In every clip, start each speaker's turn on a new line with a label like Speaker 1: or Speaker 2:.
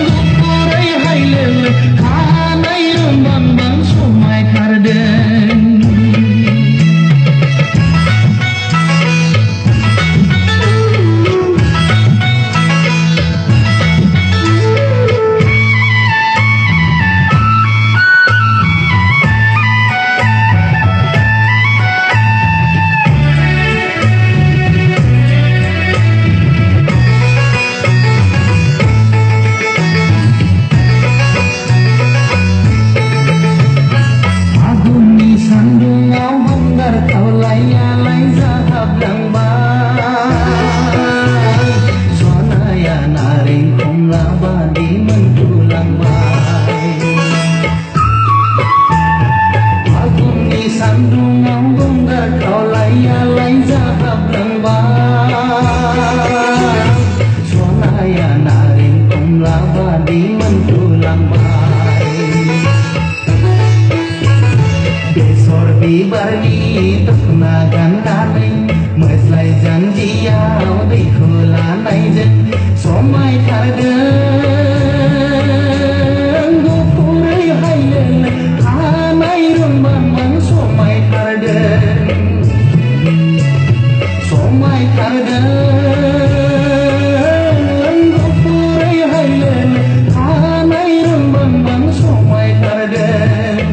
Speaker 1: gupurai hailele kanai rumbang bang sumai karden Barni tukna ganane meslai janji yau di khula nai jen somai karden gupurai hailele kanai rumbang bang somai karden gupurai hailele kanai rumbang bang somai karden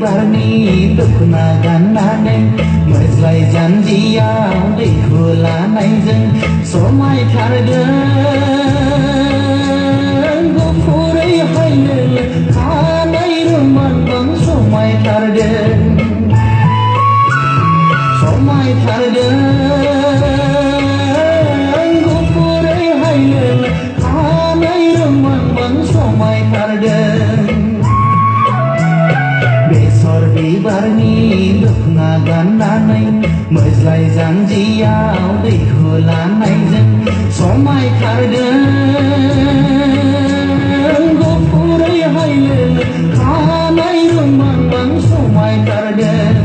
Speaker 1: Barni tukna ganane meslai janji yau di khula nai jen somai karden gupurai hailele kanai rumbang bang somai karden gupurai hailele kanai rumbang bang somai karden Barni tukna ganane meslai janji yau di khula nai jen somai karden gupurai hailele kanai rumbang bang somai karden